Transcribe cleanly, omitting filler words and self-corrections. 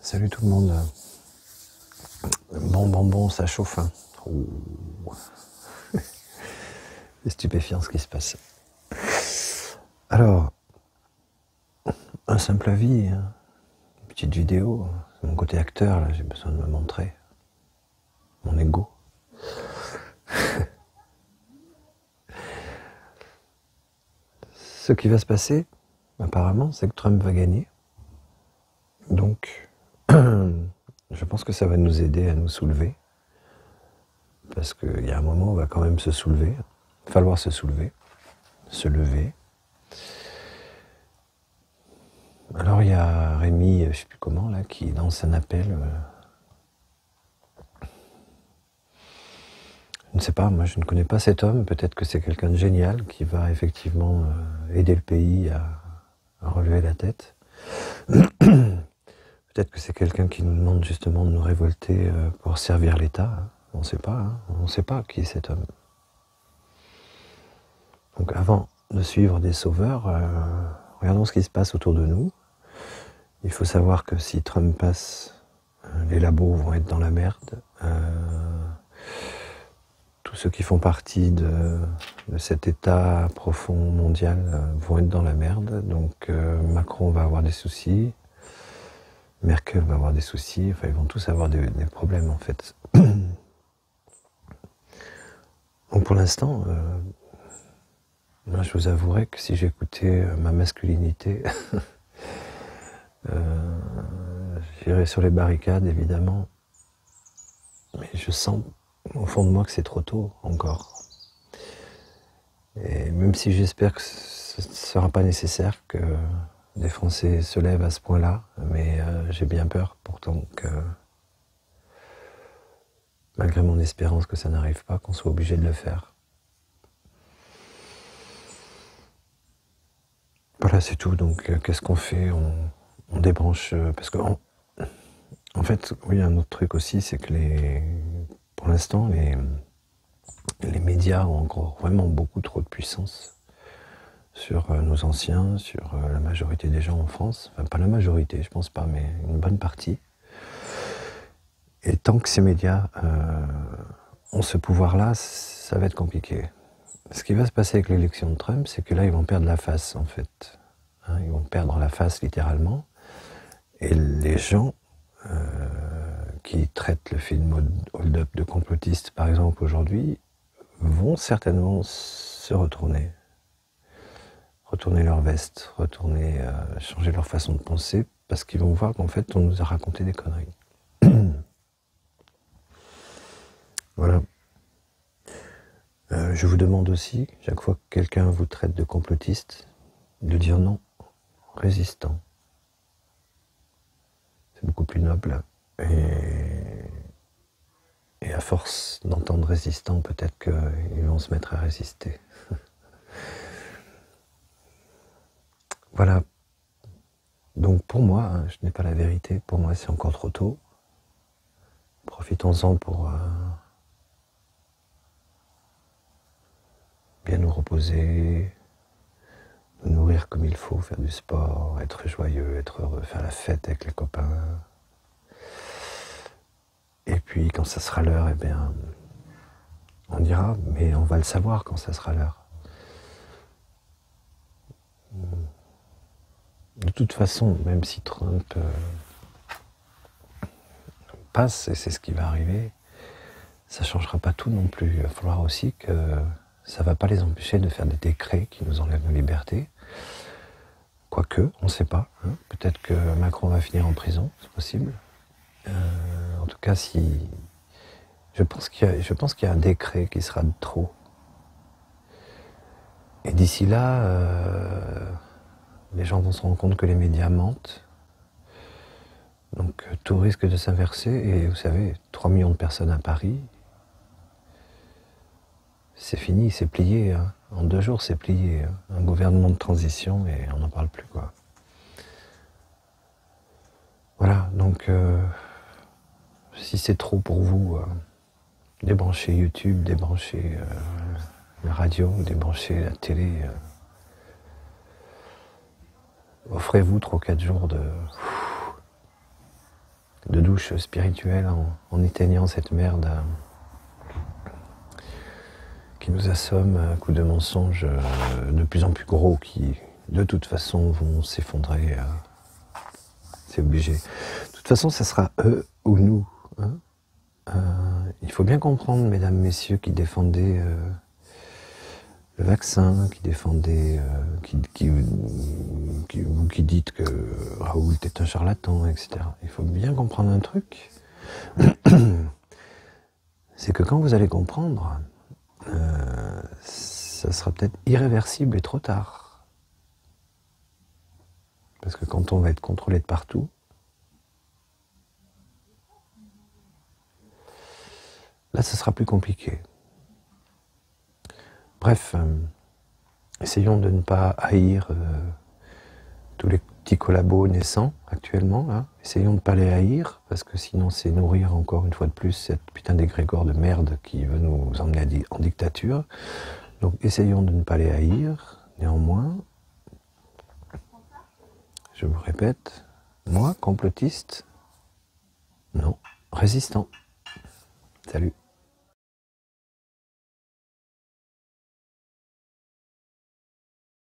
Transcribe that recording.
Salut tout le monde. Bon, ça chauffe. Hein. Oh. C'est stupéfiant ce qui se passe. Alors, un simple avis, hein. Une petite vidéo. Mon côté acteur, là, j'ai besoin de me montrer. Mon ego. Ce qui va se passer, apparemment, c'est que Trump va gagner. Donc, je pense que ça va nous aider à nous soulever. Parce qu'il y a un moment où on va quand même se soulever. Il va falloir se soulever, se lever. Alors il y a Rémi, je ne sais plus comment, là, qui lance un appel. Je ne sais pas, moi je ne connais pas cet homme. Peut-être que c'est quelqu'un de génial qui va effectivement aider le pays à relever la tête. Peut-être que c'est quelqu'un qui nous demande justement de nous révolter pour servir l'État. On ne sait pas, hein. On ne sait pas qui est cet homme. Donc avant de suivre des sauveurs, regardons ce qui se passe autour de nous. Il faut savoir que si Trump passe, les labos vont être dans la merde. Tous ceux qui font partie de cet état profond mondial vont être dans la merde. Donc Macron va avoir des soucis, Merkel va avoir des soucis, enfin ils vont tous avoir des problèmes en fait. Donc pour l'instant, moi je vous avouerai que si j'écoutais ma masculinité, j'irais sur les barricades évidemment, mais je sens au fond de moi que c'est trop tôt encore. Et même si j'espère que ce ne sera pas nécessaire que les Français se lèvent à ce point-là, mais j'ai bien peur pourtant que, malgré mon espérance que ça n'arrive pas, qu'on soit obligé de le faire. Voilà, c'est tout. Donc qu'est-ce qu'on fait? On débranche, parce que en fait, oui, un autre truc aussi, c'est que pour l'instant, les médias ont encore vraiment beaucoup trop de puissance sur nos anciens, sur la majorité des gens en France. Enfin, pas la majorité, je pense pas, mais une bonne partie. Et tant que ces médias ont ce pouvoir-là, ça va être compliqué. Ce qui va se passer avec l'élection de Trump, c'est que là, ils vont perdre la face, en fait. Hein, ils vont perdre la face, littéralement. Et les gens qui traitent le film Hold Up de complotiste, par exemple, aujourd'hui, vont certainement se retourner leur veste, changer leur façon de penser, parce qu'ils vont voir qu'en fait, on nous a raconté des conneries. Voilà. Je vous demande aussi, chaque fois que quelqu'un vous traite de complotiste, de dire non, résistant. C'est beaucoup plus noble. Et à force d'entendre résistant, peut-être qu'ils vont se mettre à résister. Voilà. Donc pour moi, hein, je n'ai pas la vérité. Pour moi, c'est encore trop tôt. Profitons-en pour bien nous reposer, nous nourrir comme il faut, faire du sport, être joyeux, être heureux, faire la fête avec les copains. Et puis quand ça sera l'heure, eh bien, on ira, mais on va le savoir quand ça sera l'heure. De toute façon, même si Trump passe, et c'est ce qui va arriver, ça ne changera pas tout non plus. Il va falloir aussi que ça ne va pas les empêcher de faire des décrets qui nous enlèvent nos libertés. Quoique, on ne sait pas. Hein. Peut-être que Macron va finir en prison, c'est possible. En tout cas, je pense qu'il y a un décret qui sera de trop. Et d'ici là, les gens vont se rendre compte que les médias mentent. Donc tout risque de s'inverser. Et vous savez, 3 millions de personnes à Paris, c'est fini, c'est plié. Hein. En 2 jours, c'est plié. Hein. Un gouvernement de transition et on n'en parle plus, quoi. Voilà, donc si c'est trop pour vous, débranchez YouTube, débranchez la radio, débranchez la télé. Offrez-vous 3 ou 4 jours de douche spirituelle en éteignant cette merde qui nous assomme à coups de mensonges de plus en plus gros qui, de toute façon, vont s'effondrer. C'est obligé. De toute façon, ça sera eux ou nous. Hein. Il faut bien comprendre, mesdames, messieurs, qui défendaient le vaccin, qui défendaient, vous qui dites que Raoult est un charlatan, etc. Il faut bien comprendre un truc. C'est que quand vous allez comprendre, ça sera peut-être irréversible et trop tard. Parce que quand on va être contrôlé de partout, là, ça sera plus compliqué. Bref, essayons de ne pas haïr tous les petits collabos naissants actuellement. Hein. Essayons de ne pas les haïr, parce que sinon c'est nourrir encore une fois de plus cette putain d'égrégore de merde qui veut nous emmener en dictature. Donc essayons de ne pas les haïr. Néanmoins, je vous répète, moi, complotiste, non, résistant. Salut.